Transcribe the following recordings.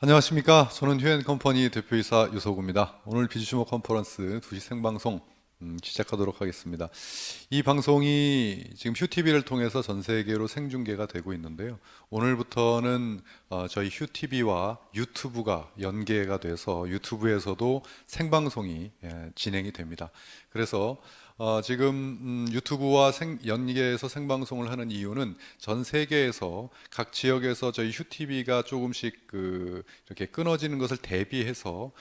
안녕하십니까. 저는 휴앤컴퍼니 대표이사 유석우입니다. 오늘 비즈슈머 컨퍼런스 2시 생방송 시작하도록 하겠습니다. 이 방송이 지금 휴TV를 통해서 전 세계로 생중계가 되고 있는데요. 오늘부터는 저희 휴TV와 유튜브가 연계가 돼서 유튜브에서도 생방송이 진행이 됩니다. 그래서 지금 유튜브와 연계해서 생방송을 하는 이유는 전 세계에서 각 지역에서 저희 휴TV가 조금씩 이렇게 끊어지는 것을 대비해서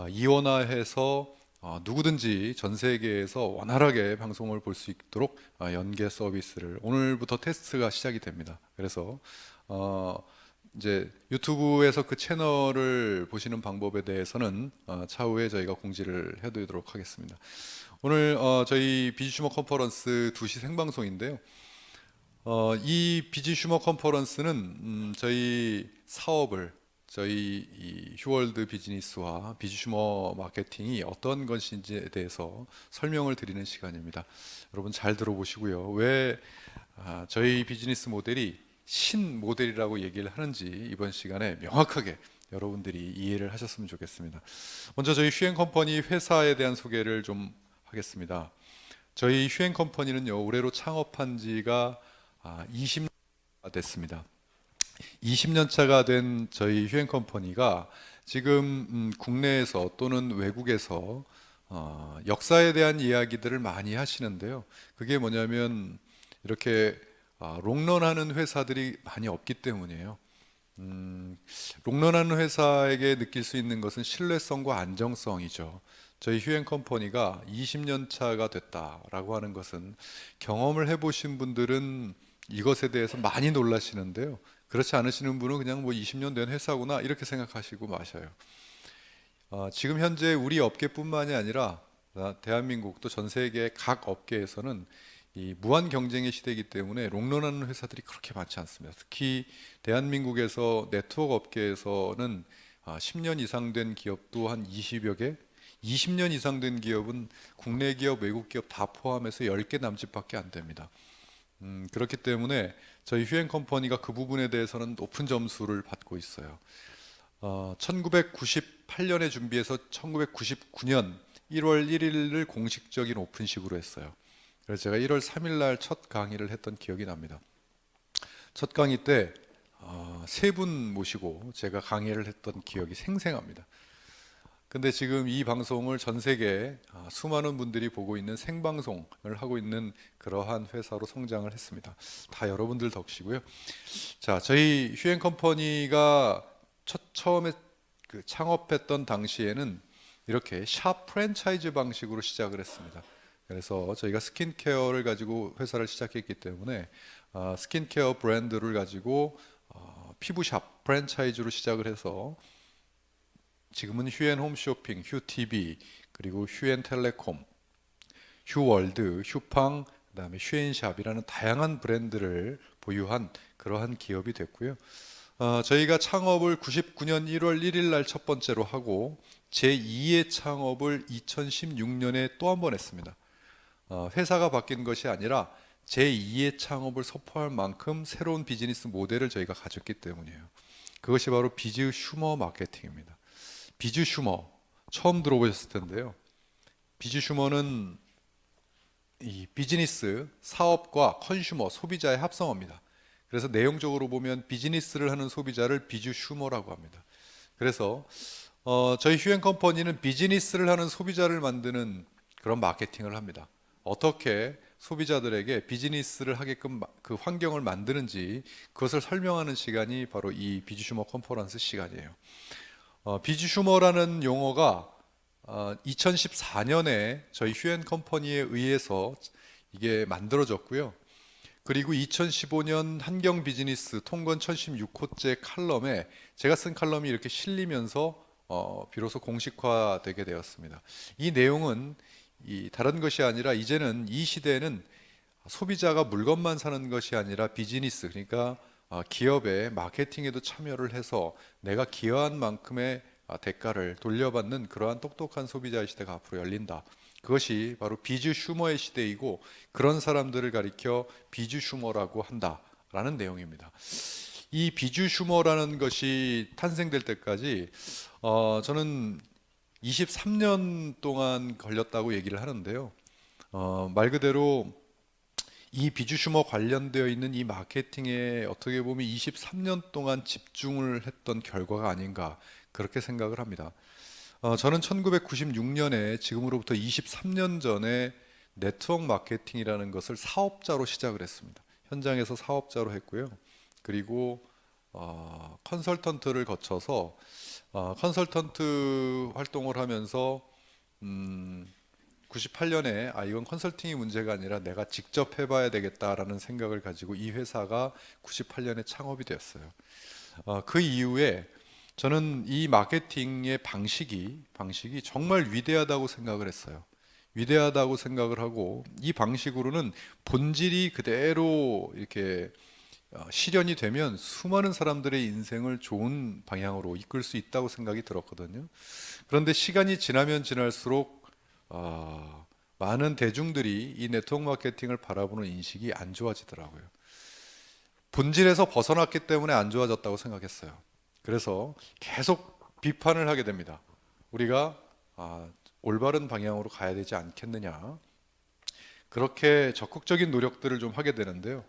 이원화해서 누구든지 전 세계에서 원활하게 방송을 볼 수 있도록 연계 서비스를 오늘부터 테스트가 시작이 됩니다. 그래서 이제 유튜브에서 그 채널을 보시는 방법에 대해서는 차후에 저희가 공지를 해드리도록 하겠습니다. 오늘 저희 비즈슈머 컨퍼런스 2시 생방송인데요. 이 비즈슈머 컨퍼런스는 저희 사업을 저희 이 휴월드 비즈니스와 비즈슈머 마케팅이 어떤 것인지에 대해서 설명을 드리는 시간입니다. 여러분 잘 들어보시고요. 왜 저희 비즈니스 모델이 신 모델이라고 얘기를 하는지 이번 시간에 명확하게 여러분들이 이해를 하셨으면 좋겠습니다. 먼저 저희 휴앤컴퍼니 회사에 대한 소개를 좀 하겠습니다. 저희 휴앤컴퍼니는요, 올해로 창업한 지가 20년가 됐습니다. 20년 차가 된 저희 휴앤컴퍼니가 지금 국내에서 또는 외국에서 역사에 대한 이야기들을 많이 하시는데요. 그게 뭐냐면 이렇게 롱런하는 회사들이 많이 없기 때문이에요. 롱런하는 회사에게 느낄 수 있는 것은 신뢰성과 안정성이죠. 저희 휴앤컴퍼니가 20년 차가 됐다라고 하는 것은 경험을 해보신 분들은 이것에 대해서 많이 놀라시는데요. 그렇지 않으시는 분은 그냥 뭐 20년 된 회사구나 이렇게 생각하시고 마셔요. 지금 현재 우리 업계뿐만이 아니라 대한민국 또 전 세계 각 업계에서는 이 무한 경쟁의 시대이기 때문에 롱런하는 회사들이 그렇게 많지 않습니다. 특히 대한민국에서 네트워크 업계에서는 10년 이상 된 기업도 한 20여 개, 20년 이상 된 기업은 국내 기업, 외국 기업 다 포함해서 10개 남짓밖에 안 됩니다. 그렇기 때문에 저희 휴앤컴퍼니가 그 부분에 대해서는 높은 점수를 받고 있어요. 1998년에 준비해서 1999년 1월 1일을 공식적인 오픈식으로 했어요. 그래서 제가 1월 3일 날 첫 강의를 했던 기억이 납니다. 첫 강의 때 세 분 모시고 제가 강의를 했던 기억이 생생합니다. 근데 지금 이 방송을 전 세계 수많은 분들이 보고 있는 생방송을 하고 있는 그러한 회사로 성장을 했습니다. 다 여러분들 덕이고요. 자, 저희 휴앤컴퍼니가 처음에 창업했던 당시에는 이렇게 샵 프랜차이즈 방식으로 시작을 했습니다. 그래서 저희가 스킨케어를 가지고 회사를 시작했기 때문에 스킨케어 브랜드를 가지고 피부샵 프랜차이즈로 시작을 해서 지금은 휴앤홈쇼핑, 휴TV, 그리고 휴앤텔레콤, 휴월드, 휴팡, 그다음에 휴앤샵이라는 다양한 브랜드를 보유한 그러한 기업이 됐고요. 저희가 창업을 99년 1월 1일 날 첫 번째로 하고 제2의 창업을 2016년에 또 한 번 했습니다. 회사가 바뀐 것이 아니라 제2의 창업을 선포할 만큼 새로운 비즈니스 모델을 저희가 가졌기 때문이에요. 그것이 바로 비즈 슈머 마케팅입니다. 비즈 슈머 처음 들어보셨을 텐데요. 비즈 슈머는 이 비즈니스, 사업과 컨슈머, 소비자의 합성어입니다. 그래서 내용적으로 보면 비즈니스를 하는 소비자를 비즈 슈머라고 합니다. 그래서 저희 휴앤컴퍼니는 비즈니스를 하는 소비자를 만드는 그런 마케팅을 합니다. 어떻게 소비자들에게 비즈니스를 하게끔 그 환경을 만드는지 그것을 설명하는 시간이 바로 이 비즈 슈머 컨퍼런스 시간이에요. 비즈 슈머라는 용어가 2014년에 저희 휴앤컴퍼니에 의해서 이게 만들어졌고요. 그리고 2015년 한경 비즈니스 통건 1016호째 칼럼에 제가 쓴 칼럼이 이렇게 실리면서 비로소 공식화되게 되었습니다. 이 내용은 다른 것이 아니라 이제는 이 시대에는 소비자가 물건만 사는 것이 아니라 비즈니스, 그러니까 기업의 마케팅에도 참여를 해서 내가 기여한 만큼의 대가를 돌려받는 그러한 똑똑한 소비자의 시대가 앞으로 열린다. 그것이 바로 비즈 슈머의 시대이고 그런 사람들을 가리켜 비즈 슈머라고 한다라는 내용입니다. 이 비주 슈머라는 것이 탄생될 때까지 저는 23년 동안 걸렸다고 얘기를 하는데요. 말 그대로 이 비주 슈머 관련되어 있는 이 마케팅에 어떻게 보면 23년 동안 집중을 했던 결과가 아닌가 그렇게 생각을 합니다. 저는 1996년에 지금으로부터 23년 전에 네트워크 마케팅이라는 것을 사업자로 시작을 했습니다. 현장에서 사업자로 했고요. 그리고 컨설턴트를 거쳐서 컨설턴트 활동을 하면서 98년에 이건 컨설팅이 문제가 아니라 내가 직접 해봐야 되겠다라는 생각을 가지고 이 회사가 98년에 창업이 되었어요. 그 이후에 저는 이 마케팅의 방식이 정말 위대하다고 생각을 했어요. 위대하다고 생각을 하고 이 방식으로는 본질이 그대로 이렇게 실현이 되면 수많은 사람들의 인생을 좋은 방향으로 이끌 수 있다고 생각이 들었거든요. 그런데 시간이 지나면 지날수록 많은 대중들이 이 네트워크 마케팅을 바라보는 인식이 안 좋아지더라고요. 본질에서 벗어났기 때문에 안 좋아졌다고 생각했어요. 그래서 계속 비판을 하게 됩니다. 우리가 올바른 방향으로 가야 되지 않겠느냐. 그렇게 적극적인 노력들을 좀 하게 되는데요.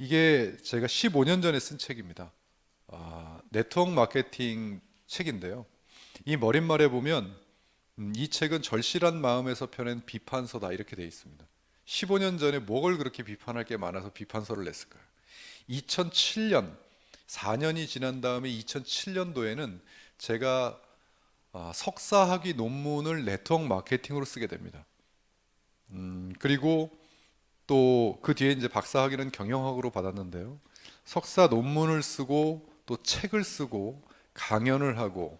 이게 제가 15년 전에 쓴 책입니다. 네트워크 마케팅 책인데요. 이 머릿말에 보면 이 책은 절실한 마음에서 펴낸 비판서다 이렇게 되어 있습니다. 15년 전에 뭘 그렇게 비판할 게 많아서 비판서를 냈을까요? 2007년 4년이 지난 다음에 2007년도에는 제가 석사학위 논문을 네트워크 마케팅으로 쓰게 됩니다. 그리고 또 그 뒤에 이제 박사학위는 경영학으로 받았는데요. 석사 논문을 쓰고 또 책을 쓰고 강연을 하고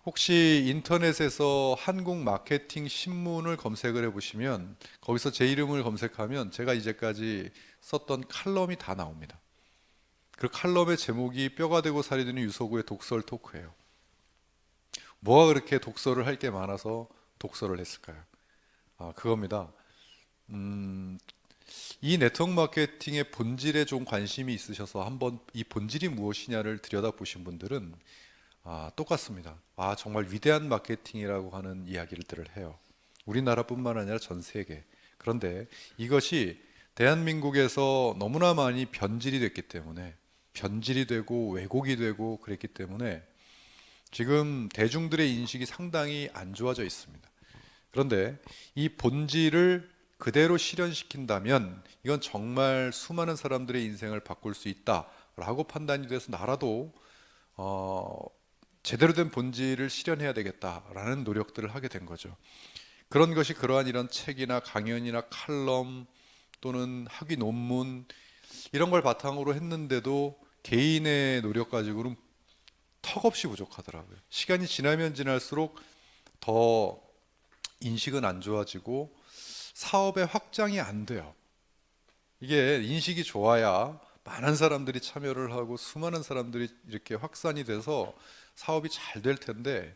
혹시 인터넷에서 한국 마케팅 신문을 검색을 해보시면 거기서 제 이름을 검색하면 제가 이제까지 썼던 칼럼이 다 나옵니다. 그 칼럼의 제목이 뼈가 되고 살이 되는 유서구의 독설 토크예요. 뭐가 그렇게 독서를 할 게 많아서 독서를 했을까요? 그겁니다. 이 네트워크 마케팅의 본질에 좀 관심이 있으셔서 한번 이 본질이 무엇이냐를 들여다보신 분들은 똑같습니다. 정말 위대한 마케팅이라고 하는 이야기들을 해요. 우리나라뿐만 아니라 전 세계. 그런데 이것이 대한민국에서 너무나 많이 변질이 됐기 때문에 변질이 되고 왜곡이 되고 그랬기 때문에 지금 대중들의 인식이 상당히 안 좋아져 있습니다. 그런데 이 본질을 그대로 실현시킨다면 이건 정말 수많은 사람들의 인생을 바꿀 수 있다라고 판단이 돼서 나라도 제대로 된 본질을 실현해야 되겠다라는 노력들을 하게 된 거죠. 그런 것이 그러한 이런 책이나 강연이나 칼럼 또는 학위 논문 이런 걸 바탕으로 했는데도 개인의 노력 가지고는 턱없이 부족하더라고요. 시간이 지나면 지날수록 더 인식은 안 좋아지고 사업의 확장이 안 돼요. 이게 인식이 좋아야 많은 사람들이 참여를 하고 수많은 사람들이 이렇게 확산이 돼서 사업이 잘 될 텐데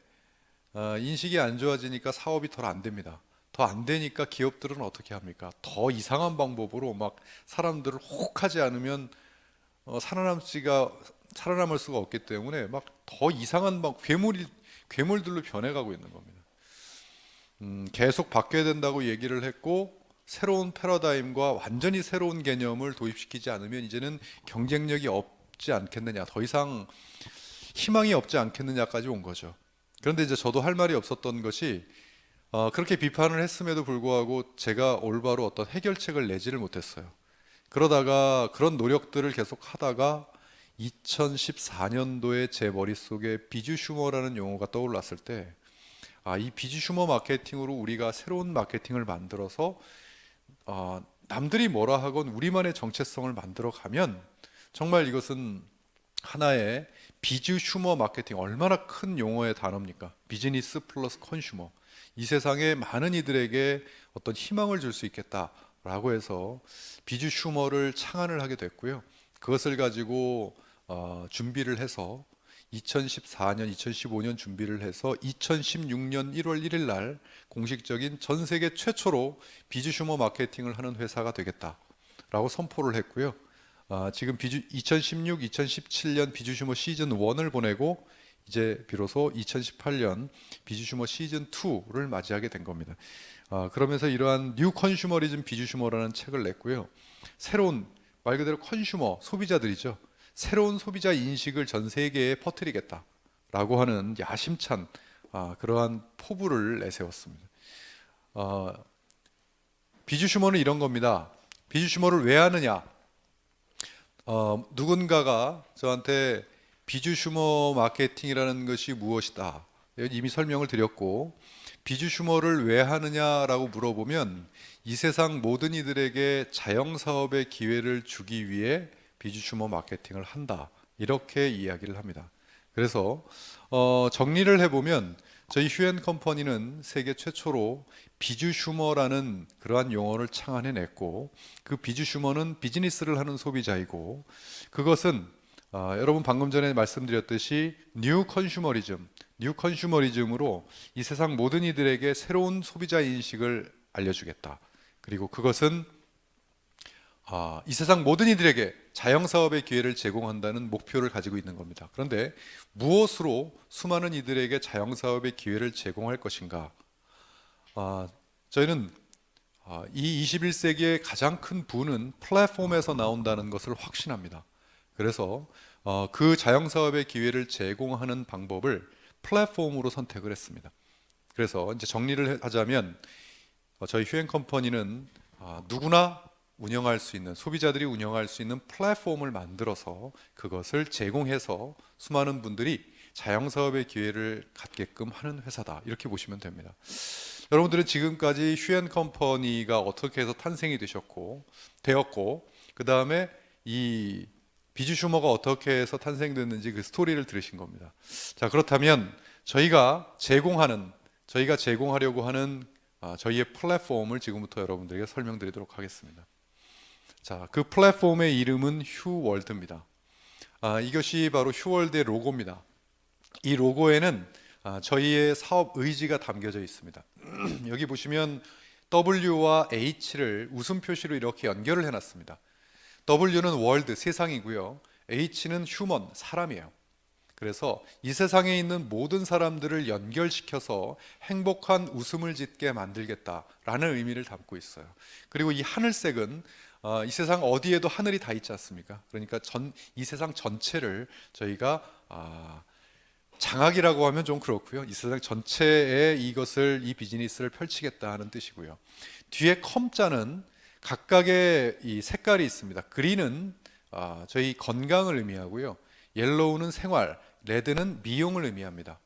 인식이 안 좋아지니까 사업이 덜 안 됩니다. 더 안 되니까 기업들은 어떻게 합니까? 더 이상한 방법으로 막 사람들을 혹하지 않으면 살아남을 수가 없기 때문에 막 더 이상한 괴물들로 변해가고 있는 겁니다. 계속 바뀌어야 된다고 얘기를 했고 새로운 패러다임과 완전히 새로운 개념을 도입시키지 않으면 이제는 경쟁력이 없지 않겠느냐, 더 이상 희망이 없지 않겠느냐까지 온 거죠. 그런데 이제 저도 할 말이 없었던 것이 그렇게 비판을 했음에도 불구하고 제가 올바로 어떤 해결책을 내지를 못했어요. 그러다가 그런 노력들을 계속 하다가 2014년도에 제 머릿속에 비주 슈머라는 용어가 떠올랐을 때 이 비주 슈머 마케팅으로 우리가 새로운 마케팅을 만들어서 남들이 뭐라 하건 우리만의 정체성을 만들어 가면 정말 이것은 하나의 비주 슈머 마케팅, 얼마나 큰 용어의 단어입니까? 비즈니스 플러스 컨슈머. 이 세상에 많은 이들에게 어떤 희망을 줄 수 있겠다라고 해서 비주 슈머를 창안을 하게 됐고요. 그것을 가지고 준비를 해서 2014년, 2015년 준비를 해서 2016년 1월 1일 날 공식적인 전 세계 최초로 비주 슈머 마케팅을 하는 회사가 되겠다라고 선포를 했고요. 지금 2016, 2017년 비주슈머 시즌 1을 보내고 이제 비로소 2018년 비주슈머 시즌 2를 맞이하게 된 겁니다. 그러면서 이러한 뉴 컨슈머리즘 비주슈머라는 책을 냈고요. 새로운 말 그대로 컨슈머 소비자들이죠. 새로운 소비자 인식을 전 세계에 퍼뜨리겠다라고 하는 야심찬 그러한 포부를 내세웠습니다. 비주슈머는 이런 겁니다. 비주슈머를 왜 하느냐? 누군가가 저한테 비주슈머 마케팅이라는 것이 무엇이다. 이미 설명을 드렸고, 비주슈머를 왜 하느냐라고 물어보면 이 세상 모든 이들에게 자영사업의 기회를 주기 위해 비주슈머 마케팅을 한다. 이렇게 이야기를 합니다. 그래서 정리를 해보면 저희 휴앤컴퍼니는 세계 최초로 비주슈머라는 그러한 용어를 창안해냈고, 그 비주슈머는 비즈니스를 하는 소비자이고, 그것은 여러분 방금 전에 말씀드렸듯이 뉴 컨슈머리즘으로 이 세상 모든 이들에게 새로운 소비자 인식을 알려주겠다. 그리고 그것은 이 세상 모든 이들에게 자영사업의 기회를 제공한다는 목표를 가지고 있는 겁니다. 그런데 무엇으로 수많은 이들에게 자영사업의 기회를 제공할 것인가? 저희는 이 21세기의 가장 큰 부는 플랫폼에서 나온다는 것을 확신합니다. 그래서 그 자영사업의 기회를 제공하는 방법을 플랫폼으로 선택을 했습니다. 그래서 이제 정리를 하자면 저희 휴앤컴퍼니는 누구나 운영할 수 있는, 소비자들이 운영할 수 있는 플랫폼을 만들어서 그것을 제공해서 수많은 분들이 자영사업의 기회를 갖게끔 하는 회사다. 이렇게 보시면 됩니다. 여러분들은 지금까지 휴앤컴퍼니가 어떻게 해서 탄생이 되었고 그 다음에 이 비주슈머가 어떻게 해서 탄생됐는지 그 스토리를 들으신 겁니다. 자, 그렇다면 저희가 제공하려고 하는 저희의 플랫폼을 지금부터 여러분들에게 설명드리도록 하겠습니다. 자, 그 플랫폼의 이름은 휴월드입니다. 이것이 바로 휴월드의 로고입니다. 이 로고에는 저희의 사업 의지가 담겨져 있습니다. 여기 보시면 W와 H를 웃음 표시로 이렇게 연결을 해놨습니다. W는 월드, 세상이고요. H는 휴먼, 사람이에요. 그래서 이 세상에 있는 모든 사람들을 연결시켜서 행복한 웃음을 짓게 만들겠다라는 의미를 담고 있어요. 그리고 이 하늘색은 이 세상 어디에도 하늘이 다 있지 않습니까? 그러니까 이 세상 전체를 저희가 장악이라고 하면 좀 그렇고요. 이 세상 전체에 이 비즈니스를 펼치겠다 하는 뜻이고요. 뒤에 컴자는 각각의 이 색깔이 있습니다. 그린은 저희 건강을 의미하고요. 옐로우는 생활, 레드는 미용을 의미합니다.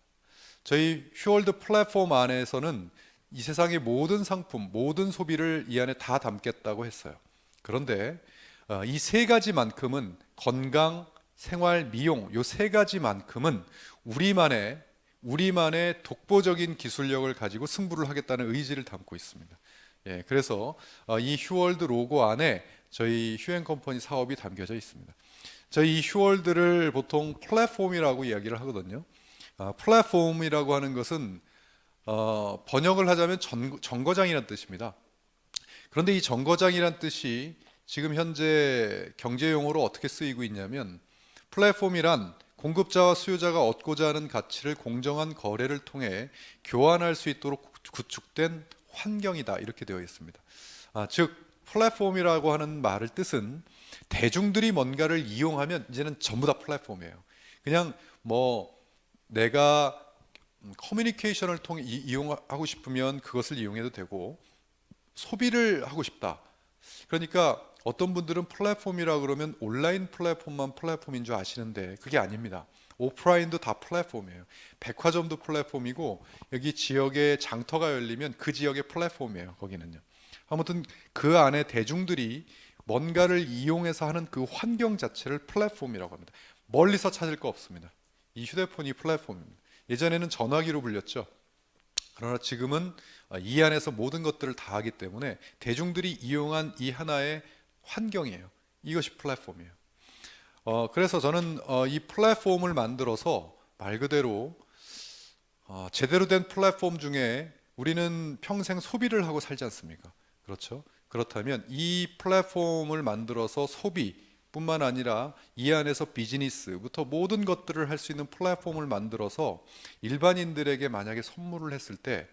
저희 휴월드 플랫폼 안에서는 이 세상의 모든 상품, 모든 소비를 이 안에 다 담겠다고 했어요. 그런데 이 세 가지만큼은 건강, 생활, 미용 이 세 가지만큼은 우리만의 독보적인 기술력을 가지고 승부를 하겠다는 의지를 담고 있습니다. 예, 그래서 이 휴월드 로고 안에 저희 휴앤컴퍼니 사업이 담겨져 있습니다. 저희 이 휴월드를 보통 플랫폼이라고 이야기를 하거든요. 플랫폼이라고 하는 것은 번역을 하자면 정거장이라는 뜻입니다. 그런데 이 정거장이란 뜻이 지금 현재 경제 용어로 어떻게 쓰이고 있냐면, 플랫폼이란 공급자와 수요자가 얻고자 하는 가치를 공정한 거래를 통해 교환할 수 있도록 구축된 환경이다, 이렇게 되어 있습니다. 즉 플랫폼이라고 하는 말의 뜻은 대중들이 뭔가를 이용하면 이제는 전부 다 플랫폼이에요. 그냥 내가 커뮤니케이션을 통해 이용하고 싶으면 그것을 이용해도 되고, 소비를 하고 싶다, 그러니까 어떤 분들은 플랫폼이라 그러면 온라인 플랫폼만 플랫폼인 줄 아시는데 그게 아닙니다. 오프라인도 다 플랫폼이에요. 백화점도 플랫폼이고, 여기 지역에 장터가 열리면 그 지역의 플랫폼이에요. 거기는요. 아무튼 그 안에 대중들이 뭔가를 이용해서 하는 그 환경 자체를 플랫폼이라고 합니다. 멀리서 찾을 거 없습니다. 이 휴대폰이 플랫폼입니다. 예전에는 전화기로 불렸죠. 그러나 지금은 이 안에서 모든 것들을 다 하기 때문에 대중들이 이용한 이 하나의 환경이에요. 이것이 플랫폼이에요. 그래서 저는 이 플랫폼을 만들어서 말 그대로 제대로 된 플랫폼 중에 우리는 평생 소비를 하고 살지 않습니까? 그렇죠? 그렇다면 이 플랫폼을 만들어서 소비, 뿐만 아니라 이 안에서 비즈니스부터 모든 것들을 할 수 있는 플랫폼을 만들어서 일반인들에게 만약에 선물을 했을 때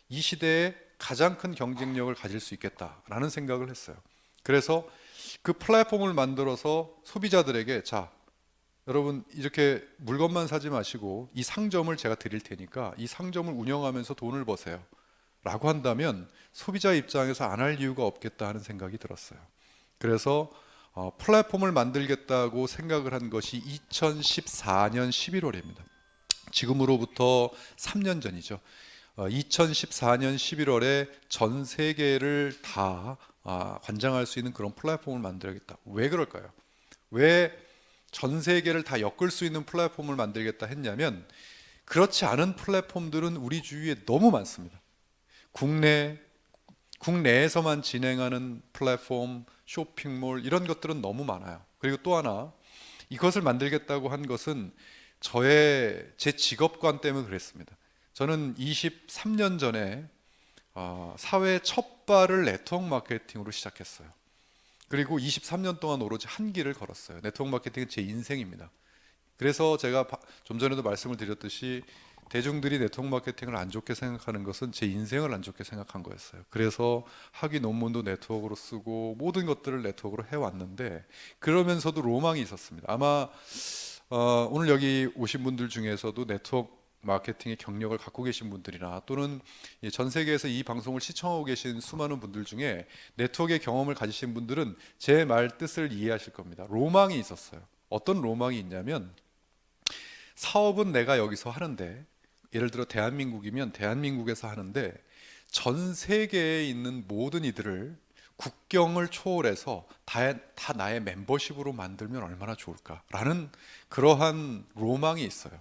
이 시대에 가장 큰 경쟁력을 가질 수 있겠다라는 생각을 했어요. 그래서 그 플랫폼을 만들어서 소비자들에게, 자, 여러분 이렇게 물건만 사지 마시고 이 상점을 제가 드릴 테니까 이 상점을 운영하면서 돈을 버세요 라고 한다면 소비자 입장에서 안 할 이유가 없겠다 하는 생각이 들었어요. 그래서 플랫폼을 만들겠다고 생각을 한 것이 2014년 11월입니다. 지금으로부터 3년 전이죠. 2014년 11월에 전 세계를 다 관장할 수 있는 그런 플랫폼을 만들겠다. 왜 그럴까요? 왜 전 세계를 다 엮을 수 있는 플랫폼을 만들겠다 했냐면, 그렇지 않은 플랫폼들은 우리 주위에 너무 많습니다. 국내에서만 진행하는 플랫폼, 쇼핑몰 이런 것들은 너무 많아요. 그리고 또 하나, 이것을 만들겠다고 한 것은 제 직업관 때문에 그랬습니다. 저는 23년 전에 사회 첫 발을 네트워크 마케팅으로 시작했어요. 그리고 23년 동안 오로지 한 길을 걸었어요. 네트워크 마케팅은 제 인생입니다. 그래서 제가 좀 전에도 말씀을 드렸듯이 대중들이 네트워크 마케팅을 안 좋게 생각하는 것은 제 인생을 안 좋게 생각한 거였어요. 그래서 학위 논문도 네트워크로 쓰고 모든 것들을 네트워크로 해왔는데, 그러면서도 로망이 있었습니다. 아마 오늘 여기 오신 분들 중에서도 네트워크 마케팅의 경력을 갖고 계신 분들이나 또는 전 세계에서 이 방송을 시청하고 계신 수많은 분들 중에 네트워크의 경험을 가지신 분들은 제 말 뜻을 이해하실 겁니다. 로망이 있었어요. 어떤 로망이 있냐면, 사업은 내가 여기서 하는데, 예를 들어 대한민국이면 대한민국에서 하는데 전 세계에 있는 모든 이들을 국경을 초월해서 다 나의 멤버십으로 만들면 얼마나 좋을까라는 그러한 로망이 있어요.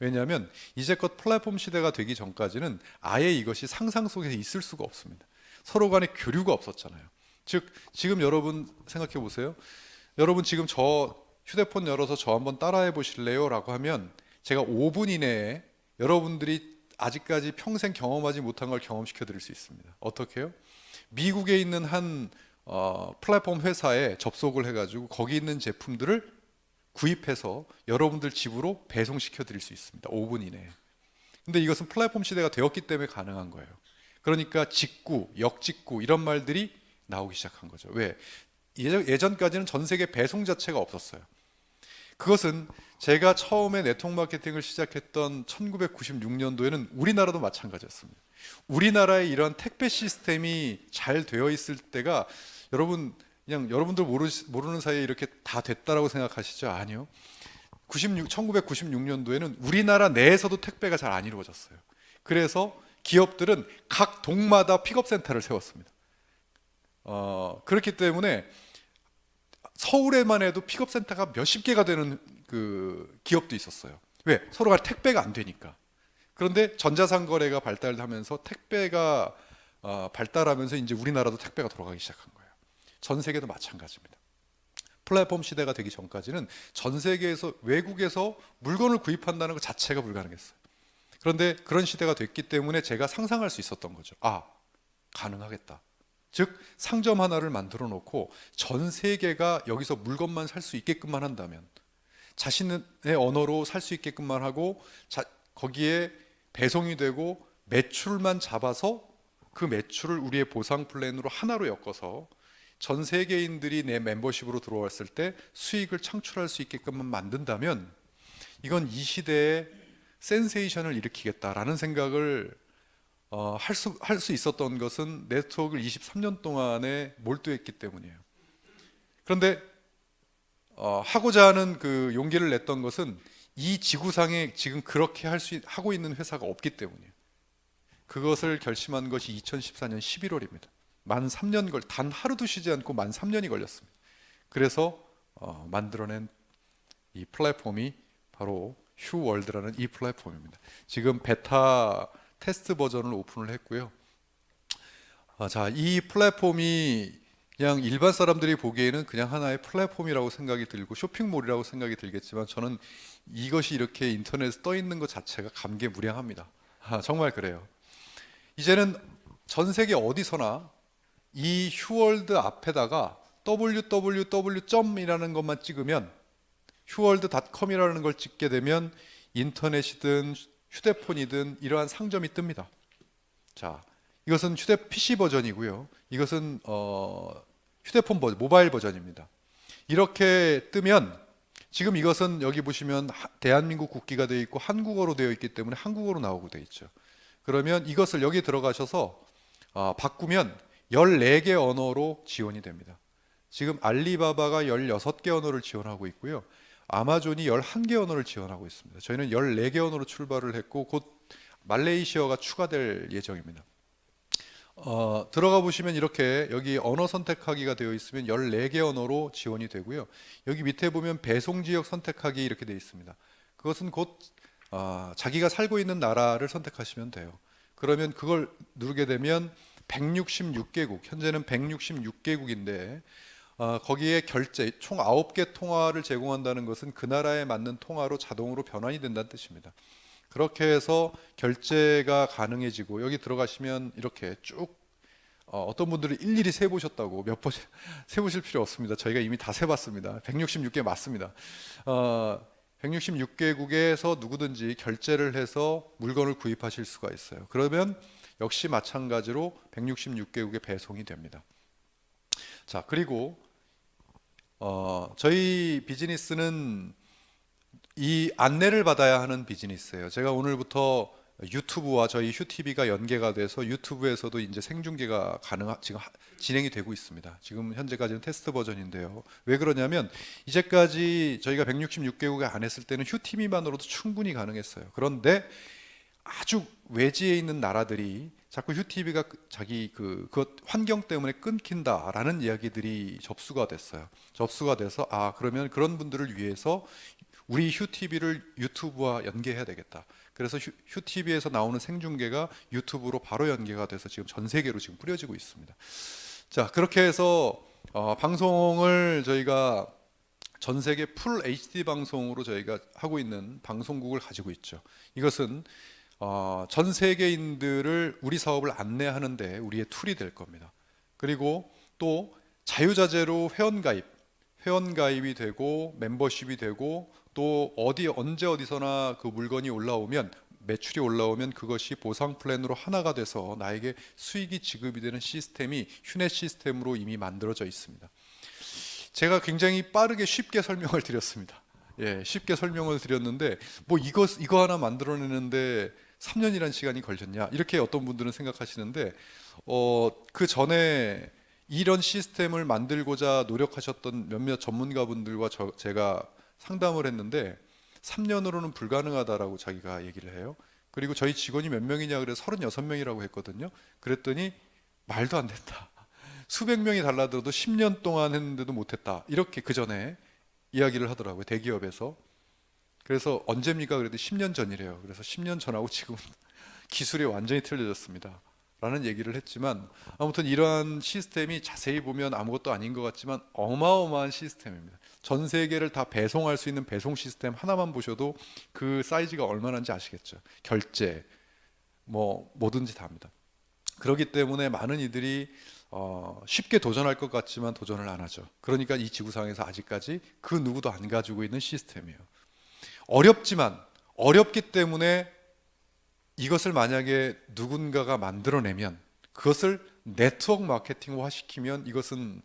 왜냐하면 이제껏 플랫폼 시대가 되기 전까지는 아예 이것이 상상 속에서 있을 수가 없습니다. 서로 간에 교류가 없었잖아요. 즉, 지금 여러분 생각해 보세요. 여러분 지금 저 휴대폰 열어서 저 한번 따라해 보실래요? 라고 하면 제가 5분 이내에 여러분들이 아직까지 평생 경험하지 못한 걸 경험시켜 드릴 수 있습니다. 어떻게 해요? 미국에 있는 한 플랫폼 회사에 접속을 해가지고 거기 있는 제품들을 구입해서 여러분들 집으로 배송시켜 드릴 수 있습니다. 5분 이내에. 근데 이것은 플랫폼 시대가 되었기 때문에 가능한 거예요. 그러니까 직구, 역직구 이런 말들이 나오기 시작한 거죠. 왜? 예전까지는 전 세계 배송 자체가 없었어요. 그것은 제가 처음에 네트워크 마케팅을 시작했던 1996년도에는 우리나라도 마찬가지였습니다. 우리나라의 이런 택배 시스템이 잘 되어 있을 때가, 여러분 그냥 여러분들 모르는 사이에 이렇게 다 됐다라고 생각하시죠? 아니요. 1996년도에는 우리나라 내에서도 택배가 잘 안 이루어졌어요. 그래서 기업들은 각 동마다 픽업센터를 세웠습니다. 그렇기 때문에 서울에만 해도 픽업센터가 몇십 개가 되는 그 기업도 있었어요. 왜? 서로가 택배가 안 되니까. 그런데 전자상거래가 발달하면서 택배가 발달하면서 이제 우리나라도 택배가 돌아가기 시작한 거예요. 전 세계도 마찬가지입니다. 플랫폼 시대가 되기 전까지는 전 세계에서 외국에서 물건을 구입한다는 것 자체가 불가능했어요. 그런데 그런 시대가 됐기 때문에 제가 상상할 수 있었던 거죠. 가능하겠다. 즉 상점 하나를 만들어 놓고 전 세계가 여기서 물건만 살 수 있게끔만 한다면, 자신의 언어로 살 수 있게끔만 하고 거기에 배송이 되고 매출만 잡아서 그 매출을 우리의 보상 플랜으로 하나로 엮어서 전 세계인들이 내 멤버십으로 들어왔을 때 수익을 창출할 수 있게끔만 만든다면, 이건 이 시대에 센세이션을 일으키겠다라는 생각을 할 수 있었던 것은 네트워크를 23년 동안에 몰두했기 때문이에요. 그런데 하고자 하는 그 용기를 냈던 것은 이 지구상에 지금 그렇게 하고 있는 회사가 없기 때문이에요. 그것을 결심한 것이 2014년 11월입니다. 만 3년 단 하루도 쉬지 않고 만 3년이 걸렸습니다. 그래서 만들어낸 이 플랫폼이 바로 휴월드라는 이 플랫폼입니다. 지금 베타 테스트 버전을 오픈을 했고요. 이 플랫폼이 그냥 일반 사람들이 보기에는 그냥 하나의 플랫폼이라고 생각이 들고 쇼핑몰이라고 생각이 들겠지만, 저는 이것이 이렇게 인터넷에 떠 있는 것 자체가 감개무량합니다. 정말 그래요. 이제는 전 세계 어디서나 이 휴월드 앞에다가 www.이라는 것만 찍으면 휴월드닷컴이라는 걸 찍게 되면 인터넷이든 휴대폰이든 이러한 상점이 뜹니다. 자, 이것은 PC 버전이고요. 이것은 휴대폰 버전, 모바일 버전입니다. 이렇게 뜨면 지금 이것은 여기 보시면 대한민국 국기가 되어 있고 한국어로 되어 있기 때문에 한국어로 나오고 되어 있죠. 그러면 이것을 여기 들어가셔서 바꾸면 14개 언어로 지원이 됩니다. 지금 알리바바가 16개 언어를 지원하고 있고요. 아마존이 11개 언어를 지원하고 있습니다. 저희는 14개 언어로 출발을 했고 곧 말레이시아가 추가될 예정입니다. 들어가 보시면 이렇게 여기 언어 선택하기가 되어 있으면 14개 언어로 지원이 되고요. 여기 밑에 보면 배송 지역 선택하기 이렇게 되어 있습니다. 그것은 곧 자기가 살고 있는 나라를 선택하시면 돼요. 그러면 그걸 누르게 되면 166개국, 현재는 166개국인데 거기에 결제, 총 9개 통화를 제공한다는 것은 그 나라에 맞는 통화로 자동으로 변환이 된다는 뜻입니다. 그렇게 해서 결제가 가능해지고 여기 들어가시면 이렇게 쭉 어떤 분들은 일일이 세보셨다고 몇 번 세보실 필요 없습니다. 저희가 이미 다 세봤습니다. 166개 맞습니다. 166개국에서 누구든지 결제를 해서 물건을 구입하실 수가 있어요. 그러면 역시 마찬가지로 166개국에 배송이 됩니다. 자, 그리고 저희 비즈니스는 이 안내를 받아야 하는 비즈니스예요. 제가 오늘부터 유튜브와 저희 휴TV가 연계가 돼서 유튜브에서도 이제 생중계가 지금 진행이 되고 있습니다. 지금 현재까지는 테스트 버전인데요. 왜 그러냐면 이제까지 저희가 166개국에 안 했을 때는 휴TV만으로도 충분히 가능했어요. 그런데 아주 외지에 있는 나라들이 자꾸 휴TV가 자기 그것 환경 때문에 끊긴다라는 이야기들이 접수가 됐어요. 접수가 돼서 그러면 그런 분들을 위해서 우리 휴TV를 유튜브와 연계해야 되겠다. 그래서 휴TV에서 나오는 생중계가 유튜브로 바로 연계가 돼서 지금 전 세계로 지금 뿌려지고 있습니다. 자, 그렇게 해서 방송을 저희가 전 세계 풀 HD 방송으로 저희가 하고 있는 방송국을 가지고 있죠. 이것은 전 세계인들을 우리 사업을 안내하는데 우리의 툴이 될 겁니다. 그리고 또 자유자재로 회원가입이 되고 멤버십이 되고 또 언제 어디서나 그 물건이 올라오면 매출이 올라오면 그것이 보상 플랜으로 하나가 돼서 나에게 수익이 지급이 되는 시스템이 휴넷 시스템으로 이미 만들어져 있습니다. 제가 굉장히 빠르게 쉽게 설명을 드렸습니다. 예, 쉽게 설명을 드렸는데 뭐 이거 하나 만들어내는데 3년이라는 시간이 걸렸냐 이렇게 어떤 분들은 생각하시는데 그 전에 이런 시스템을 만들고자 노력하셨던 몇몇 전문가분들과 제가 상담을 했는데 3년으로는 불가능하다라고 자기가 얘기를 해요. 그리고 저희 직원이 몇 명이냐 그래서 36명이라고 했거든요. 그랬더니 말도 안 된다. 수백 명이 달라들어도 10년 동안 했는데도 못했다. 이렇게 그 전에 이야기를 하더라고요. 대기업에서. 그래서 언제입니까? 그래도 10년 전이래요. 그래서 10년 전하고 지금 기술이 완전히 틀려졌습니다. 라는 얘기를 했지만 아무튼 이러한 시스템이 자세히 보면 아무것도 아닌 것 같지만 어마어마한 시스템입니다. 전 세계를 다 배송할 수 있는 배송 시스템 하나만 보셔도 그 사이즈가 얼마나인지 아시겠죠. 결제 뭐든지 다 합니다. 그렇기 때문에 많은 이들이 쉽게 도전할 것 같지만 도전을 안 하죠. 그러니까 이 지구상에서 아직까지 그 누구도 안 가지고 있는 시스템이에요. 어렵기 때문에 이것을 만약에 누군가가 만들어내면 그것을 네트워크 마케팅화 시키면 이것은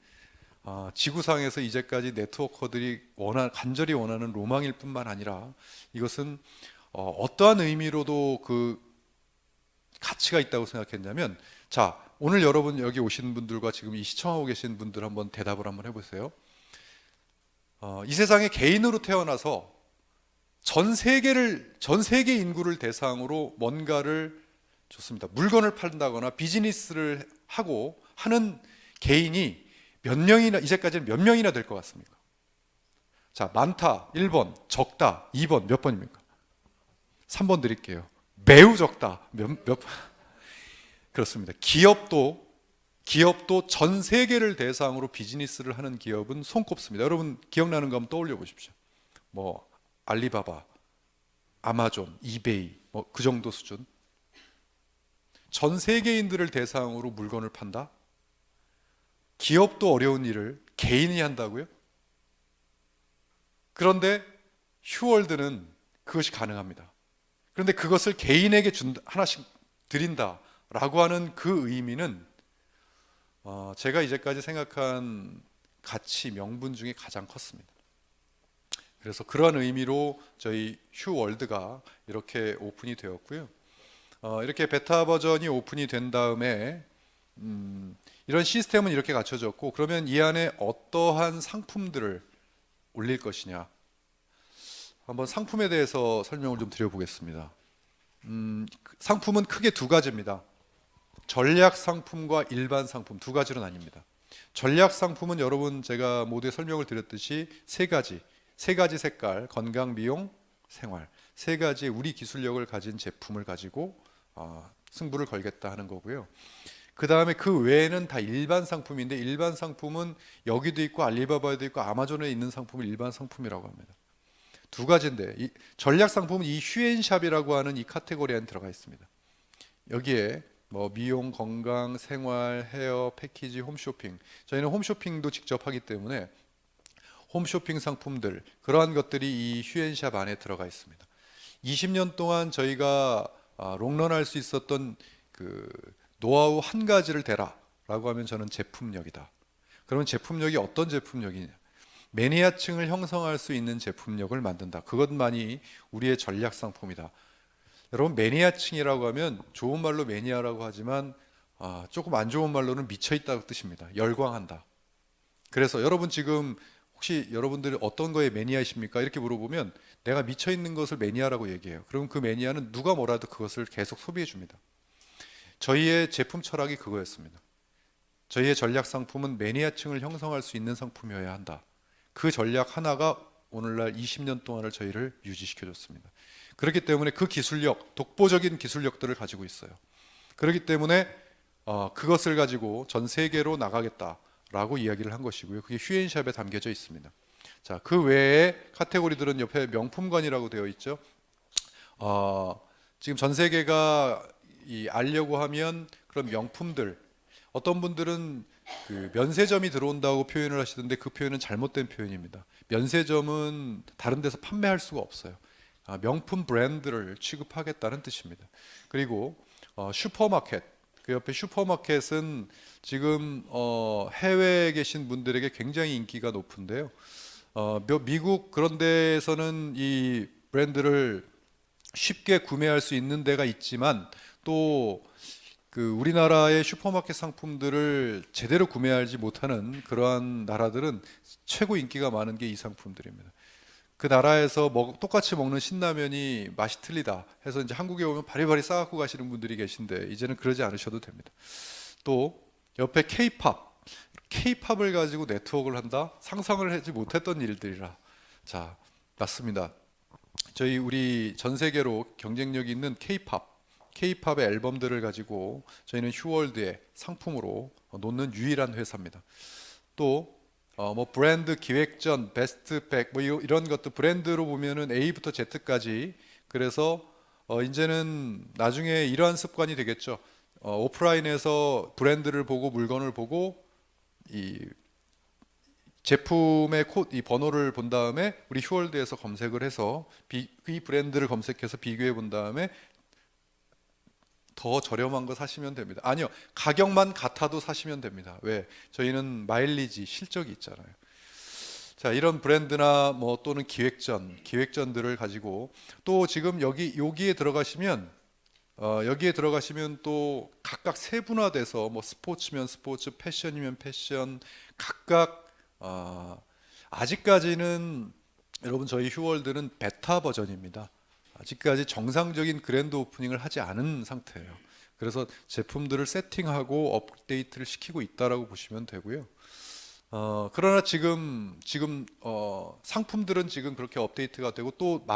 지구상에서 이제까지 네트워커들이 간절히 원하는 로망일 뿐만 아니라 이것은 어떠한 의미로도 그 가치가 있다고 생각했냐면 자, 오늘 여러분 여기 오신 분들과 지금 이 시청하고 계신 분들 한번 대답을 한번 해보세요. 이 세상에 개인으로 태어나서 전 세계 인구를 대상으로 뭔가를 좋습니다. 물건을 판다거나 비즈니스를 하고 하는 개인이 이제까지는 몇 명이나 될 것 같습니까? 자, 많다 1번, 적다 2번, 몇 번입니까? 3번 드릴게요. 매우 적다 그렇습니다. 기업도 전 세계를 대상으로 비즈니스를 하는 기업은 손꼽습니다. 여러분 기억나는 거 한번 떠올려 보십시오. 알리바바, 아마존, 이베이 그 정도 수준. 전 세계인들을 대상으로 물건을 판다. 기업도 어려운 일을 개인이 한다고요? 그런데 휴월드는 그것이 가능합니다. 그런데 그것을 개인에게 하나씩 드린다라고 하는 그 의미는 제가 이제까지 생각한 가치, 명분 중에 가장 컸습니다. 그래서 그러한 의미로 저희 휴월드가 이렇게 오픈이 되었고요. 이렇게 베타 버전이 오픈이 된 다음에 이런 시스템은 이렇게 갖춰졌고, 그러면 이 안에 어떠한 상품들을 올릴 것이냐, 한번 상품에 대해서 설명을 좀 드려보겠습니다. 상품은 크게 두 가지입니다. 전략 상품과 일반 상품 두 가지로 나뉩니다. 전략 상품은 여러분 제가 모두에 설명을 드렸듯이 세 가지 색깔, 건강, 미용, 생활, 세 가지의 우리 기술력을 가진 제품을 가지고 승부를 걸겠다 하는 거고요. 그 다음에 그 외에는 다 일반 상품인데, 일반 상품은 여기도 있고 알리바바에도 있고 아마존에 있는 상품을 일반 상품이라고 합니다. 두 가지인데, 이 전략 상품은 이 휴엔샵이라고 하는 이 카테고리 안에 들어가 있습니다. 여기에 뭐 미용, 건강, 생활, 헤어, 패키지, 홈쇼핑, 저희는 홈쇼핑도 직접 하기 때문에 홈쇼핑 상품들, 그러한 것들이 이 휴엔샵 안에 들어가 있습니다. 20년 동안 저희가 롱런할 수 있었던 그 노하우 한 가지를 대라라고 하면 저는 제품력이다. 그러면 제품력이 어떤 제품력이냐? 매니아층을 형성할 수 있는 제품력을 만든다. 그것만이 우리의 전략 상품이다. 여러분, 매니아층이라고 하면 좋은 말로 매니아라고 하지만 조금 안 좋은 말로는 미쳐있다는 뜻입니다. 열광한다. 그래서 여러분 지금 혹시 여러분들이 어떤 거에 매니아이십니까? 이렇게 물어보면 내가 미쳐있는 것을 매니아라고 얘기해요. 그럼 그 매니아는 누가 뭐라도 그것을 계속 소비해 줍니다. 저희의 제품 철학이 그거였습니다. 저희의 전략 상품은 매니아층을 형성할 수 있는 상품이어야 한다. 그 전략 하나가 오늘날 20년 동안을 저희를 유지시켜 줬습니다. 그렇기 때문에 그 기술력, 독보적인 기술력들을 가지고 있어요. 그렇기 때문에 그것을 가지고 전 세계로 나가겠다라고 이야기를 한 것이고요. 그게 휴엔샵에 담겨져 있습니다. 자, 그 외에 카테고리들은 옆에 명품관이라고 되어 있죠. 지금 전 세계가 알려고 하면 그런 명품들, 어떤 분들은 그 면세점이 들어온다고 표현을 하시던데 그 표현은 잘못된 표현입니다. 면세점은 다른 데서 판매할 수가 없어요. 명품 브랜드를 취급하겠다는 뜻입니다. 그리고 슈퍼마켓, 그 옆에 슈퍼마켓은 지금 해외에 계신 분들에게 굉장히 인기가 높은데요. 미국 그런 데에서는 이 브랜드를 쉽게 구매할 수 있는 데가 있지만, 또 그 우리나라의 슈퍼마켓 상품들을 제대로 구매하지 못하는 그러한 나라들은 최고 인기가 많은 게 이 상품들입니다. 그 나라에서 똑같이 먹는 신라면이 맛이 틀리다 해서 이제 한국에 오면 바리바리 싸갖고 가시는 분들이 계신데, 이제는 그러지 않으셔도 됩니다. 또 옆에 K-팝을 가지고 네트워크를 한다? 상상을 하지 못했던 일들이라. 자, 맞습니다. 우리 전 세계로 경쟁력이 있는 K-팝의 앨범들을 가지고 저희는 휴월드의 상품으로 놓는 유일한 회사입니다. 또 뭐 브랜드 기획전, 베스트백 뭐 이런 것도 브랜드로 보면은 A부터 Z까지. 그래서 이제는 나중에 이러한 습관이 되겠죠. 오프라인에서 브랜드를 보고 물건을 보고 이 제품의 이 번호를 본 다음에 우리 휴월드에서 검색을 해서 이 브랜드를 검색해서 비교해 본 다음에 더 저렴한 거 사시면 됩니다. 아니요, 가격만 같아도 사시면 됩니다. 왜? 저희는 마일리지, 실적이 있잖아요. 자, 이런 브랜드나 뭐 또는 기획전들을 가지고, 또 지금 여기에 들어가시면 또 각각 세분화돼서 뭐 스포츠면 스포츠, 패션이면 패션, 각각 아직까지는 여러분 저희 휴월드는 베타 버전입니다. 아직까지 정상적인 그랜드 오프닝을 하지 않은 상태예요. 그래서 제품들을 세팅하고 업데이트를 시키고 있다라고 보시면 되고요. 그러나 지금 상품들은 지금 그렇게 업데이트가 되고, 또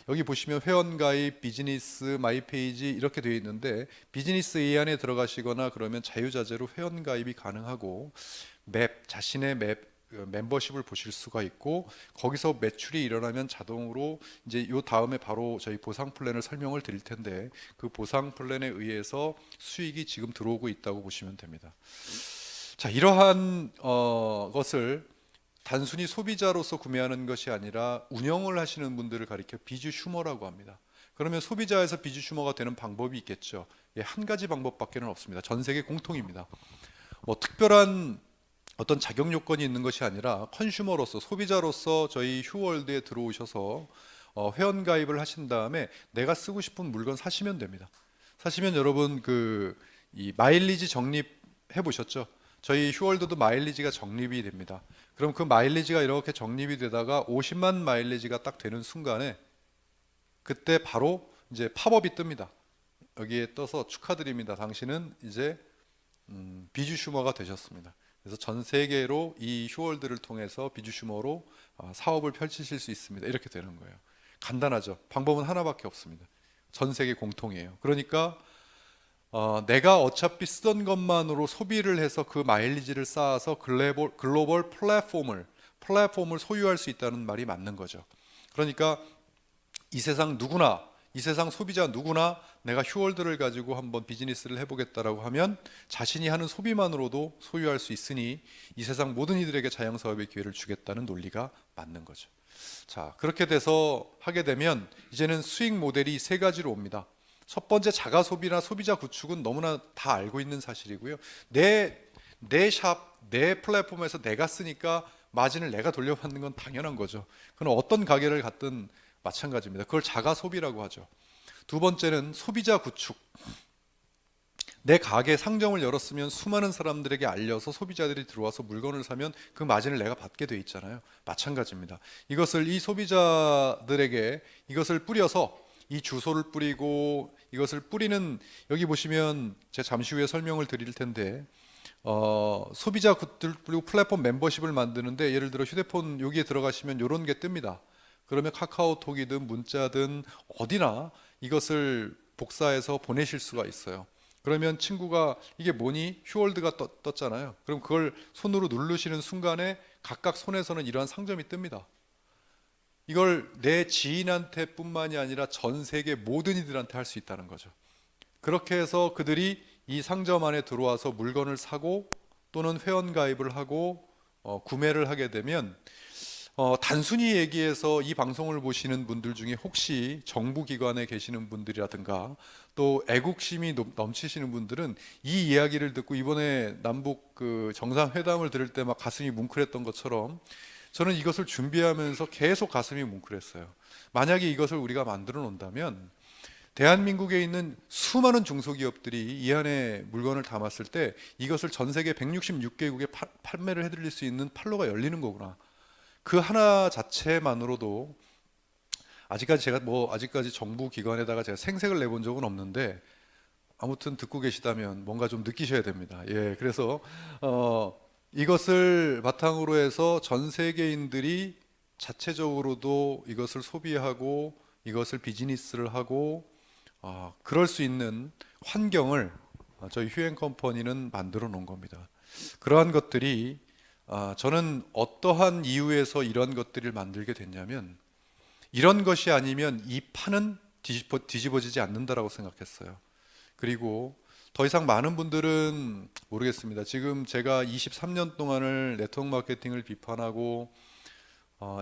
여기 보시면 회원가입, 비즈니스, 마이페이지 이렇게 되어 있는데, 비즈니스 이 안에 들어가시거나 그러면 자유자재로 회원가입이 가능하고 자신의 멤버십을 보실 수가 있고, 거기서 매출이 일어나면 자동으로 이제 요 다음에 바로 저희 보상 플랜을 설명을 드릴 텐데, 그 보상 플랜에 의해서 수익이 지금 들어오고 있다고 보시면 됩니다. 자, 이러한 것을 단순히 소비자로서 구매하는 것이 아니라 운영을 하시는 분들을 가리켜 비주슈머라고 합니다. 그러면 소비자에서 비주슈머가 되는 방법이 있겠죠. 예, 한 가지 방법밖에는 없습니다. 전 세계 공통입니다. 뭐 특별한 어떤 자격 요건이 있는 것이 아니라 컨슈머로서, 소비자로서 저희 휴월드에 들어오셔서 회원 가입을 하신 다음에 내가 쓰고 싶은 물건 사시면 됩니다. 사시면 여러분 이 마일리지 적립해 보셨죠? 저희 휴월드도 마일리지가 적립이 됩니다. 그럼 그 마일리지가 이렇게 적립이 되다가 50만 마일리지가 딱 되는 순간에 그때 바로 이제 팝업이 뜹니다. 여기에 떠서 축하드립니다. 당신은 이제 비주슈머가 되셨습니다. 그래서 전 세계로 이 휴월드를 통해서 비주슈머로 사업을 펼치실 수 있습니다. 이렇게 되는 거예요. 간단하죠. 방법은 하나밖에 없습니다. 전 세계 공통이에요. 그러니까 내가 어차피 쓰던 것만으로 소비를 해서 그 마일리지를 쌓아서 글로벌 플랫폼을 소유할 수 있다는 말이 맞는 거죠. 그러니까 이 세상 누구나, 이 세상 소비자 누구나 내가 휴월드를 가지고 한번 비즈니스를 해보겠다라고 하면 자신이 하는 소비만으로도 소유할 수 있으니 이 세상 모든 이들에게 자영사업의 기회를 주겠다는 논리가 맞는 거죠. 자, 그렇게 돼서 하게 되면 이제는 수익 모델이 세 가지로 옵니다. 첫 번째, 자가소비나 소비자 구축은 너무나 다 알고 있는 사실이고요. 내 샵, 내 플랫폼에서 내가 쓰니까 마진을 내가 돌려받는 건 당연한 거죠. 그건 어떤 가게를 갔든 마찬가지입니다. 그걸 자가소비라고 하죠. 두 번째는 소비자 구축. 내 가게 상점을 열었으면 수많은 사람들에게 알려서 소비자들이 들어와서 물건을 사면 그 마진을 내가 받게 돼 있잖아요. 마찬가지입니다. 이것을 이 소비자들에게 이것을 뿌려서 이 주소를 뿌리고 이것을 뿌리는, 여기 보시면 제가 잠시 후에 설명을 드릴 텐데 소비자 굿들 그리고 플랫폼 멤버십을 만드는데 예를 들어 휴대폰 여기에 들어가시면 이런 게 뜹니다. 그러면 카카오톡이든 문자든 어디나 이것을 복사해서 보내실 수가 있어요. 그러면 친구가 이게 뭐니? 휴월드가 떴잖아요. 그럼 그걸 손으로 누르시는 순간에 각각 손에서는 이러한 상점이 뜹니다. 이걸 내 지인한테 뿐만이 아니라 전 세계 모든 이들한테 할 수 있다는 거죠. 그렇게 해서 그들이 이 상점 안에 들어와서 물건을 사고 또는 회원 가입을 하고 구매를 하게 되면 단순히 얘기해서 이 방송을 보시는 분들 중에 혹시 정부기관에 계시는 분들이라든가 또 애국심이 넘치시는 분들은 이 이야기를 듣고 이번에 남북 정상회담을 들을 때 막 가슴이 뭉클했던 것처럼 저는 이것을 준비하면서 계속 가슴이 뭉클했어요. 만약에 이것을 우리가 만들어 놓는다면 대한민국에 있는 수많은 중소기업들이 이 안에 물건을 담았을 때 이것을 전 세계 166개국에 판매를 해드릴 수 있는 판로가 열리는 거구나. 그 하나 자체만으로도 아직까지 정부 기관에다가 제가 생색을 내본 적은 없는데 아무튼 듣고 계시다면 뭔가 좀 느끼셔야 됩니다. 예, 그래서 이것을 바탕으로 해서 전 세계인들이 자체적으로도 이것을 소비하고 이것을 비즈니스를 하고 그럴 수 있는 환경을 저희 휴앤컴퍼니는 만들어 놓은 겁니다. 그러한 것들이 저는 어떠한 이유에서 이런 것들을 만들게 됐냐면 이런 것이 아니면 이 판은 뒤집어지지 않는다라고 생각했어요. 그리고 더 이상 많은 분들은 모르겠습니다. 지금 제가 23년 동안을 네트워크 마케팅을 비판하고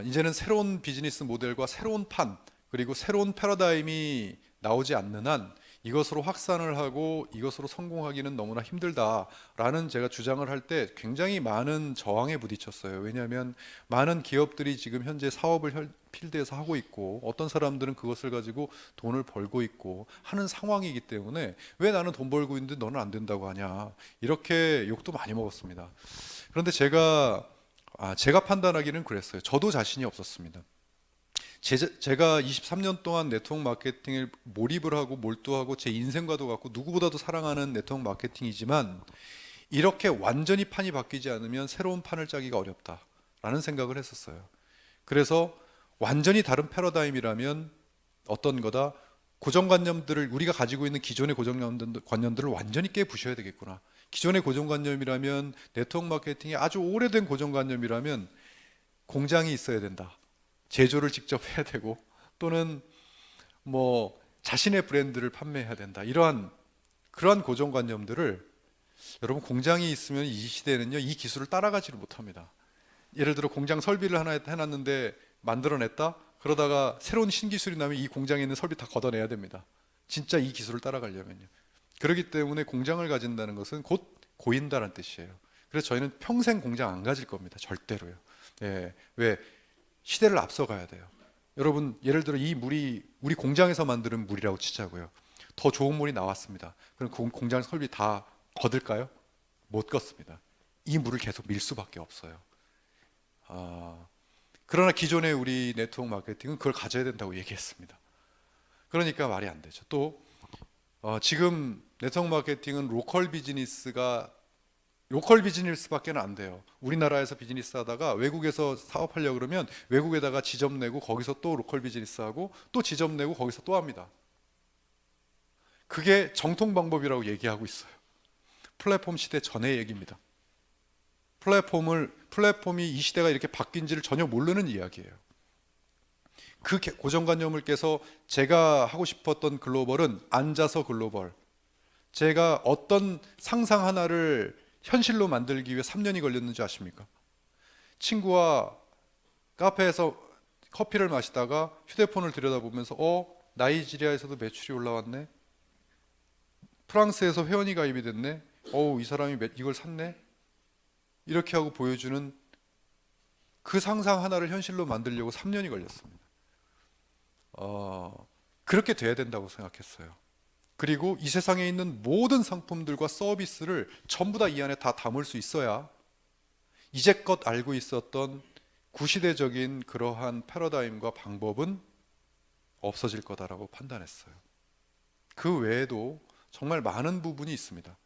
이제는 새로운 비즈니스 모델과 새로운 판 그리고 새로운 패러다임이 나오지 않는 한 이것으로 확산을 하고 이것으로 성공하기는 너무나 힘들다라는 제가 주장을 할 때 굉장히 많은 저항에 부딪혔어요. 왜냐하면 많은 기업들이 지금 현재 사업을 필드에서 하고 있고 어떤 사람들은 그것을 가지고 돈을 벌고 있고 하는 상황이기 때문에 왜 나는 돈 벌고 있는데 너는 안 된다고 하냐 이렇게 욕도 많이 먹었습니다. 그런데 제가 판단하기는 그랬어요. 저도 자신이 없었습니다. 제가 23년 동안 네트워크 마케팅에 몰입을 하고 몰두하고 제 인생과도 같고 누구보다도 사랑하는 네트워크 마케팅이지만 이렇게 완전히 판이 바뀌지 않으면 새로운 판을 짜기가 어렵다라는 생각을 했었어요. 그래서 완전히 다른 패러다임이라면 어떤 거다? 고정관념들을 우리가 가지고 있는 기존의 고정관념들을 완전히 깨부셔야 되겠구나. 기존의 고정관념이라면 네트워크 마케팅이 아주 오래된 고정관념이라면 공장이 있어야 된다. 제조를 직접 해야 되고 또는 뭐 자신의 브랜드를 판매해야 된다. 그러한 고정관념들을 여러분 공장이 있으면 이 시대는요 이 기술을 따라가지를 못합니다. 예를 들어 공장 설비를 하나 해놨는데 만들어냈다? 그러다가 새로운 신기술이 나면 이 공장에 있는 설비 다 걷어내야 됩니다. 진짜 이 기술을 따라가려면요. 그렇기 때문에 공장을 가진다는 것은 곧 고인다는 뜻이에요. 그래서 저희는 평생 공장 안 가질 겁니다. 절대로요. 예, 왜? 시대를 앞서가야 돼요. 여러분, 예를 들어 이 물이 우리 공장에서 만드는 물이라고 치자고요. 더 좋은 물이 나왔습니다. 그럼 공장 설비 다 걷을까요? 못 걷습니다. 이 물을 계속 밀 수밖에 없어요. 그러나 기존의 우리 네트워크 마케팅은 그걸 가져야 된다고 얘기했습니다. 그러니까 말이 안 되죠. 또 지금 네트워크 마케팅은 로컬 비즈니스밖에 안 돼요. 우리나라에서 비즈니스 하다가 외국에서 사업하려고 그러면 외국에다가 지점 내고 거기서 또 로컬 비즈니스 하고 또 지점 내고 거기서 또 합니다. 그게 정통 방법이라고 얘기하고 있어요. 플랫폼 시대 전의 얘기입니다. 플랫폼이 이 시대가 이렇게 바뀐지를 전혀 모르는 이야기예요. 그 고정관념을 깨서 제가 하고 싶었던 글로벌은 앉아서 글로벌. 제가 어떤 상상 하나를 현실로 만들기 위해 3년이 걸렸는지 아십니까? 친구와 카페에서 커피를 마시다가 휴대폰을 들여다보면서 나이지리아에서도 매출이 올라왔네. 프랑스에서 회원이 가입이 됐네. 이 사람이 이걸 샀네. 이렇게 하고 보여주는 그 상상 하나를 현실로 만들려고 3년이 걸렸습니다. 그렇게 돼야 된다고 생각했어요. 그리고 이 세상에 있는 모든 상품들과 서비스를 전부 다 이 안에 다 담을 수 있어야 이제껏 알고 있었던 구시대적인 그러한 패러다임과 방법은 없어질 거다라고 판단했어요. 그 외에도 정말 많은 부분이 있습니다.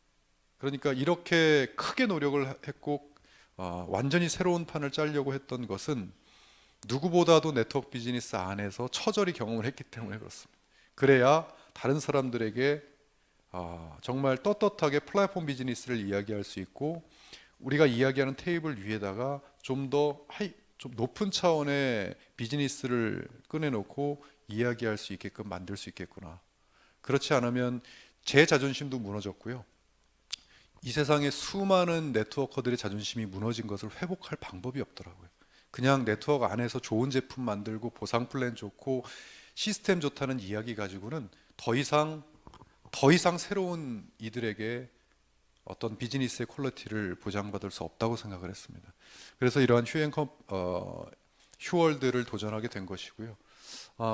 그러니까 이렇게 크게 노력을 했고 완전히 새로운 판을 짜려고 했던 것은 누구보다도 네트워크 비즈니스 안에서 처절히 경험을 했기 때문에 그렇습니다. 그래야 다른 사람들에게 정말 떳떳하게 플랫폼 비즈니스를 이야기할 수 있고 우리가 이야기하는 테이블 위에다가 좀 높은 차원의 비즈니스를 꺼내놓고 이야기할 수 있게끔 만들 수 있겠구나. 그렇지 않으면 제 자존심도 무너졌고요. 이 세상에 수많은 네트워커들의 자존심이 무너진 것을 회복할 방법이 없더라고요. 그냥 네트워크 안에서 좋은 제품 만들고 보상 플랜 좋고 시스템 좋다는 이야기 가지고는 더 이상 새로운 이들에게 어떤 비즈니스의 퀄리티를 보장받을 수 없다고 생각을 했습니다. 그래서 이러한 휴월드를 도전하게 된 것이고요.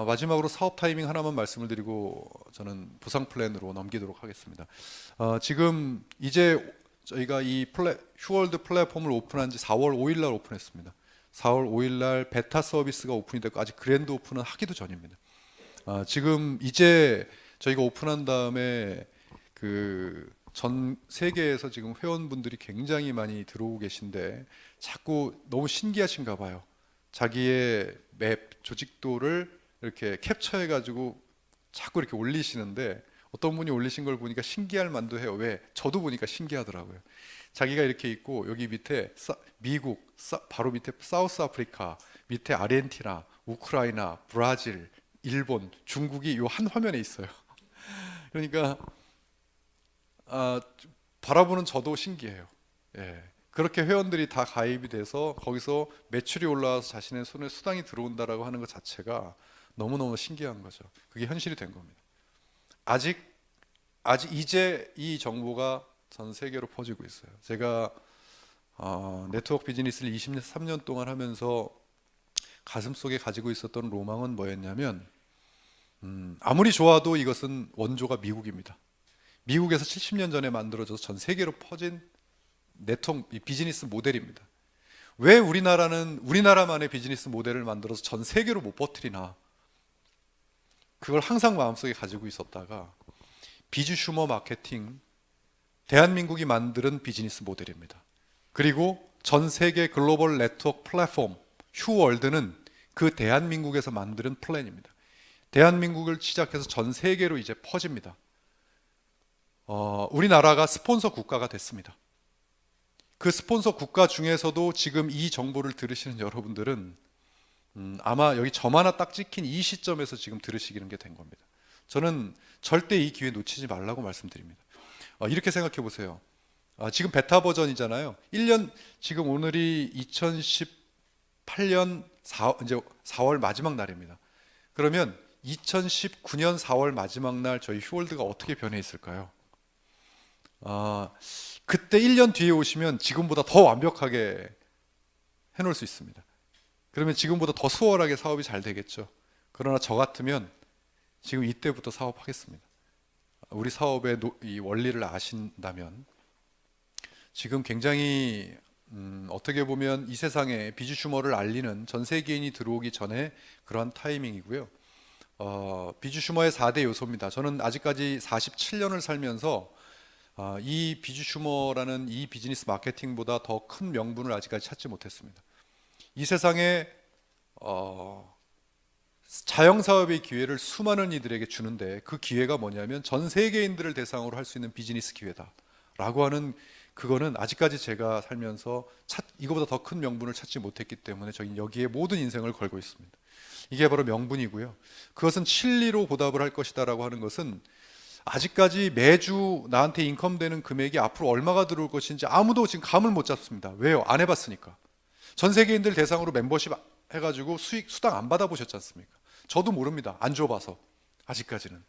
마지막으로 사업 타이밍 하나만 말씀을 드리고 저는 보상 플랜으로 넘기도록 하겠습니다. 지금 이제 저희가 이 휴월드 플랫폼을 오픈한 지 4월 5일 날 오픈했습니다. 4월 5일 날 베타 서비스가 오픈이 됐고 아직 그랜드 오픈은 하기도 전입니다. 지금 이제 저희가 오픈한 다음에 전 세계에서 지금 회원분들이 굉장히 많이 들어오고 계신데 자꾸 너무 신기하신가 봐요. 자기의 맵 조직도를 이렇게 캡처해 가지고 자꾸 이렇게 올리시는데 어떤 분이 올리신 걸 보니까 신기할 만도 해요. 왜? 저도 보니까 신기하더라고요. 자기가 이렇게 있고 여기 밑에 미국, 바로 밑에 사우스 아프리카, 밑에 아르헨티나, 우크라이나, 브라질, 일본, 중국이 요 한 화면에 있어요. 그러니까 바라보는 저도 신기해요. 예. 그렇게 회원들이 다 가입이 돼서 거기서 매출이 올라와서 자신의 손에 수당이 들어온다라고 하는 것 자체가 너무너무 신기한 거죠. 그게 현실이 된 겁니다. 아직 이제 이 정보가 전 세계로 퍼지고 있어요. 제가 네트워크 비즈니스를 23년 동안 하면서 가슴속에 가지고 있었던 로망은 뭐였냐면 아무리 좋아도 이것은 원조가 미국입니다. 미국에서 70년 전에 만들어져서 전 세계로 퍼진 네트워크 비즈니스 모델입니다. 왜 우리나라는 우리나라만의 비즈니스 모델을 만들어서 전 세계로 못 퍼뜨리나? 그걸 항상 마음속에 가지고 있었다가 비주 슈머 마케팅, 대한민국이 만드는 비즈니스 모델입니다. 그리고 전 세계 글로벌 네트워크 플랫폼 휴월드는 그 대한민국에서 만드는 플랜입니다. 대한민국을 시작해서 전 세계로 이제 퍼집니다. 우리나라가 스폰서 국가가 됐습니다. 그 스폰서 국가 중에서도 지금 이 정보를 들으시는 여러분들은 아마 여기 점 하나 딱 찍힌 이 시점에서 지금 들으시는 게 된 겁니다. 저는 절대 이 기회 놓치지 말라고 말씀드립니다. 이렇게 생각해 보세요. 지금 베타 버전이잖아요. 1년, 지금 오늘이 2018 2018년 이제 4월 마지막 날입니다. 그러면 2019년 4월 마지막 날 저희 휴월드가 어떻게 변해 있을까요? 그때 1년 뒤에 오시면 지금보다 더 완벽하게 해놓을 수 있습니다. 그러면 지금보다 더 수월하게 사업이 잘 되겠죠. 그러나 저 같으면 지금 이때부터 사업하겠습니다. 우리 사업의 이 원리를 아신다면 지금 굉장히 어떻게 보면 이 세상에 비주 슈머를 알리는 전 세계인이 들어오기 전에 그러한 타이밍이고요. 비주 슈머의 4대 요소입니다. 저는 아직까지 47년을 살면서 이 비주 슈머라는 이 비즈니스 마케팅보다 더 큰 명분을 아직까지 찾지 못했습니다. 이 세상에 자영사업의 기회를 수많은 이들에게 주는데 그 기회가 뭐냐면 전 세계인들을 대상으로 할 수 있는 비즈니스 기회다라고 하는 그거는 아직까지 제가 살면서 이거보다 더 큰 명분을 찾지 못했기 때문에 저희는 여기에 모든 인생을 걸고 있습니다. 이게 바로 명분이고요. 그것은 진리로 보답을 할 것이다라고 하는 것은 아직까지 매주 나한테 인컴되는 금액이 앞으로 얼마가 들어올 것인지 아무도 지금 감을 못 잡습니다. 왜요? 안 해봤으니까. 전 세계인들 대상으로 멤버십 해가지고 수당 안 받아보셨지 않습니까? 저도 모릅니다. 안 줘봐서 아직까지는.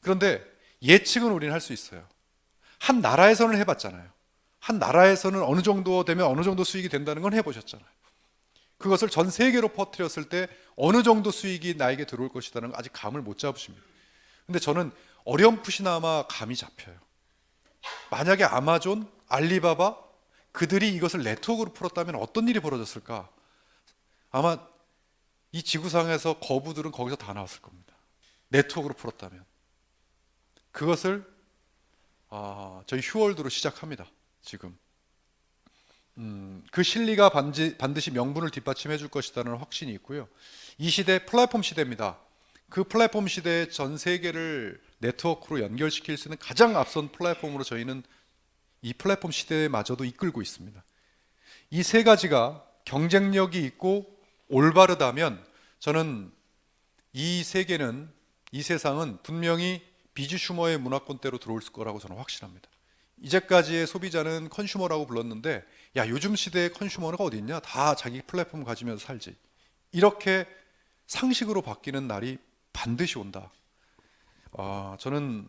그런데 예측은 우리는 할 수 있어요. 한 나라에서는 해봤잖아요. 한 나라에서는 어느 정도 되면 어느 정도 수익이 된다는 건 해보셨잖아요. 그것을 전 세계로 퍼뜨렸을 때 어느 정도 수익이 나에게 들어올 것이라는 걸 아직 감을 못 잡으십니다. 근데 저는 어렴풋이나마 감이 잡혀요. 만약에 아마존, 알리바바 그들이 이것을 네트워크로 풀었다면 어떤 일이 벌어졌을까? 아마 이 지구상에서 거부들은 거기서 다 나왔을 겁니다. 네트워크로 풀었다면. 그것을 저희 휴월드로 시작합니다. 지금 그 실리가 반드시 명분을 뒷받침해 줄 것이라는 확신이 있고요. 이 시대 플랫폼 시대입니다. 그 플랫폼 시대에 전 세계를 네트워크로 연결시킬 수 있는 가장 앞선 플랫폼으로 저희는 이 플랫폼 시대마저도 이끌고 있습니다. 이 세 가지가 경쟁력이 있고 올바르다면 저는 이 세계는, 이 세상은 분명히 비주 슈머의 문화권대로 들어올 거라고 저는 확신합니다. 이제까지의 소비자는 컨슈머라고 불렀는데 야 요즘 시대에 컨슈머가 어디 있냐? 다 자기 플랫폼 가지면서 살지. 이렇게 상식으로 바뀌는 날이 반드시 온다. 저는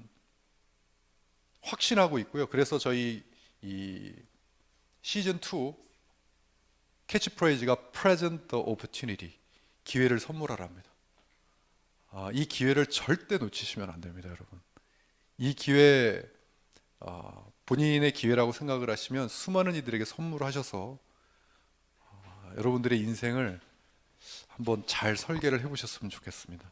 확신하고 있고요. 그래서 저희 이 시즌 2 캐치프레이즈가 Present the Opportunity, 기회를 선물하랍니다. 이 기회를 절대 놓치시면 안 됩니다, 여러분. 이 기회 본인의 기회라고 생각을 하시면 수많은 이들에게 선물하셔서 여러분들의 인생을 한번 잘 설계를 해보셨으면 좋겠습니다.